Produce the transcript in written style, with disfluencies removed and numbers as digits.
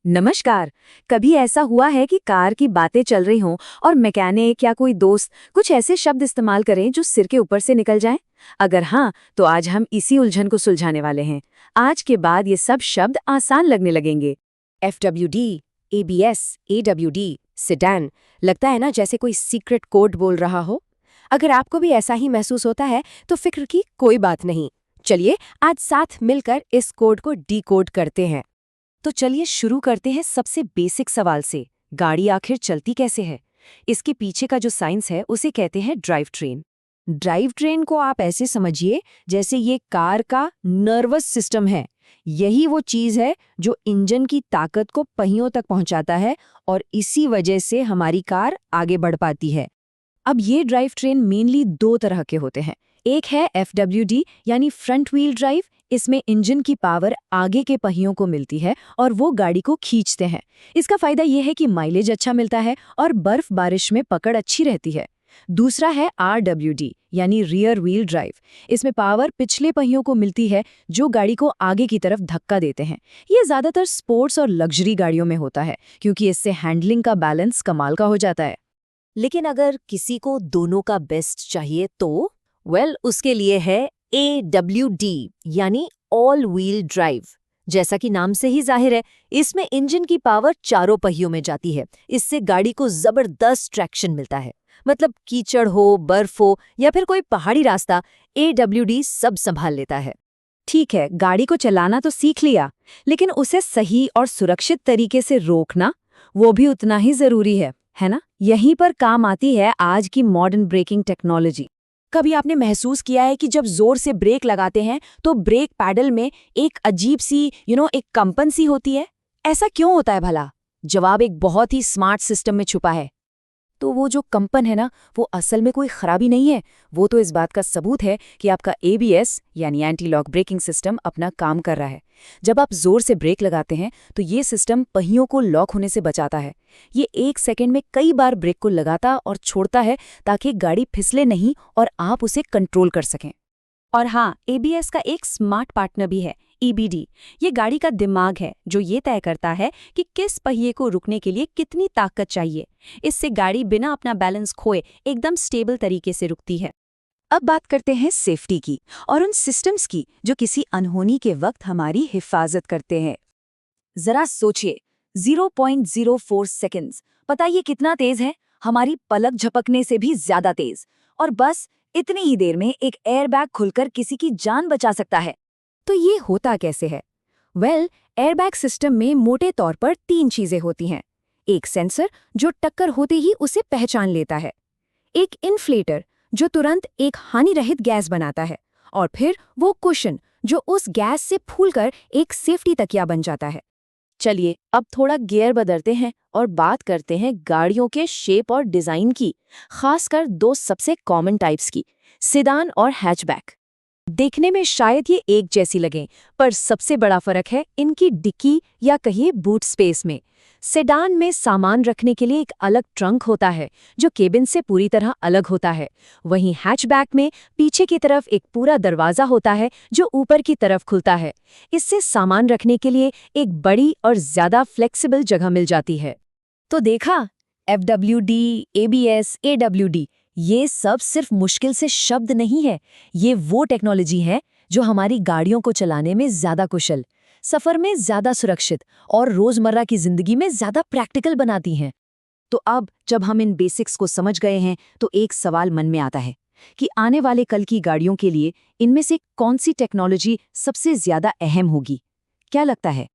नमस्कार। कभी ऐसा हुआ है कि कार की बातें चल रही हों और मैकेनिक या कोई दोस्त कुछ ऐसे शब्द इस्तेमाल करें जो सिर के ऊपर से निकल जाएं? अगर हाँ, तो आज हम इसी उलझन को सुलझाने वाले हैं। आज के बाद ये सब शब्द आसान लगने लगेंगे। FWD, ABS, AWD, सेडान, लगता है ना जैसे कोई सीक्रेट कोड बोल रहा हो। अगर आपको भी ऐसा ही महसूस होता है तो फिक्र की कोई बात नहीं। चलिए आज साथ मिलकर इस कोड को डिकोड करते हैं। तो चलिए शुरू करते हैं सबसे बेसिक सवाल से। गाड़ी आखिर चलती कैसे है? इसके पीछे का जो साइंस है उसे कहते हैं ड्राइव ट्रेन। ड्राइव ट्रेन को आप ऐसे समझिए जैसे ये कार का नर्वस सिस्टम है। यही वो चीज है जो इंजन की ताकत को पहियों तक पहुंचाता है और इसी वजह से हमारी कार आगे बढ़ पाती है। अब ये ड्राइव ट्रेन मेनली दो तरह के होते हैं। एक है FWD यानी फ्रंट व्हील ड्राइव। इसमें इंजन की पावर आगे के पहियों को मिलती है और वो गाड़ी को खींचते हैं। इसका फायदा ये है कि माइलेज अच्छा मिलता है और बर्फ बारिश में पकड़ अच्छी रहती है। दूसरा है RWD यानी रियर व्हील ड्राइव। इसमें पावर पिछले पहियों को मिलती है जो गाड़ी को आगे की तरफ धक्का देते हैं। ये ज्यादातर स्पोर्ट्स और लग्जरी गाड़ियों में होता है क्योंकि इससे हैंडलिंग का बैलेंस कमाल का हो जाता है। लेकिन अगर किसी को दोनों का बेस्ट चाहिए तो उसके लिए है AWD यानी ऑल व्हील ड्राइव। जैसा कि नाम से ही जाहिर है, इसमें इंजन की पावर चारों पहियों में जाती है। इससे गाड़ी को जबरदस्त ट्रैक्शन मिलता है। मतलब कीचड़ हो, बर्फ हो या फिर कोई पहाड़ी रास्ता, AWD सब संभाल लेता है। ठीक है, गाड़ी को चलाना तो सीख लिया, लेकिन उसे सही और सुरक्षित तरीके से रोकना वो भी उतना ही जरूरी है ना? यहीं पर काम आती है आज की मॉडर्न ब्रेकिंग टेक्नोलॉजी। कभी आपने महसूस किया है कि जब जोर से ब्रेक लगाते हैं तो ब्रेक पैडल में एक अजीब सी एक कंपन सी होती है? ऐसा क्यों होता है भला? जवाब एक बहुत ही स्मार्ट सिस्टम में छुपा है। तो वो जो कंपन है ना, वो असल में कोई खराबी नहीं है। वो तो इस बात का सबूत है कि आपका ABS यानी एंटी लॉक ब्रेकिंग सिस्टम अपना काम कर रहा है। जब आप जोर से ब्रेक लगाते हैं तो ये सिस्टम पहियों को लॉक होने से बचाता है। ये 1 सेकंड में कई बार ब्रेक को लगाता और छोड़ता है ताकि गाड़ी फिसले नहीं और आप उसे कंट्रोल कर सकें। और हाँ, ABS का एक स्मार्ट पार्टनर भी है, EBD। ये गाड़ी का दिमाग है जो ये तय करता है कि किस पहिए को रुकने के लिए कितनी ताकत चाहिए। इससे गाड़ी बिना अपना बैलेंस खोए एकदम स्टेबल तरीके से रुकती है। अब बात करते हैं सेफ्टी की और उन सिस्टम्स की जो किसी अनहोनी के वक्त हमारी हिफाजत करते हैं। जरा सोचिए, 0.04 सेकंड्स, पता ये कितना तेज है? हमारी पलक झपकने से भी ज्यादा तेज। और बस इतनी ही देर में एक एयरबैग खुलकर किसी की जान बचा सकता है। तो ये होता कैसे है? एयरबैग सिस्टम में मोटे तौर पर 3 चीजें होती हैं। एक सेंसर जो टक्कर होते ही उसे पहचान लेता है, एक इन्फ्लेटर जो तुरंत एक हानिरहित गैस बनाता है, और फिर वो कुशन जो उस गैस से फूलकर एक सेफ्टी तकिया बन जाता है। चलिए अब थोड़ा गियर बदलते हैं और बात करते हैं गाड़ियों के शेप और डिजाइन की, खासकर 2 सबसे कॉमन टाइप्स की, सेडान और हैचबैक। देखने में शायद ये एक जैसी लगें, पर सबसे बड़ा फर्क है इनकी डिक्की या कहिए बूट स्पेस में। सेडान में सामान रखने के लिए एक अलग ट्रंक होता है जो केबिन से पूरी तरह अलग होता है। वहीं हैचबैक में पीछे की तरफ एक पूरा दरवाजा होता है जो ऊपर की तरफ खुलता है। इससे सामान रखने के लिए एक बड़ी और ज्यादा फ्लेक्सिबल जगह मिल जाती है। तो देखा, FWD, ABS, AWD, ये सब सिर्फ मुश्किल से शब्द नहीं है। ये वो टेक्नोलॉजी है जो हमारी गाड़ियों को चलाने में ज्यादा कुशल, सफर में ज्यादा सुरक्षित और रोजमर्रा की जिंदगी में ज्यादा प्रैक्टिकल बनाती हैं। तो अब जब हम इन बेसिक्स को समझ गए हैं तो एक सवाल मन में आता है कि आने वाले कल की गाड़ियों के लिए इनमें से कौन सी टेक्नोलॉजी सबसे ज्यादा अहम होगी? क्या लगता है?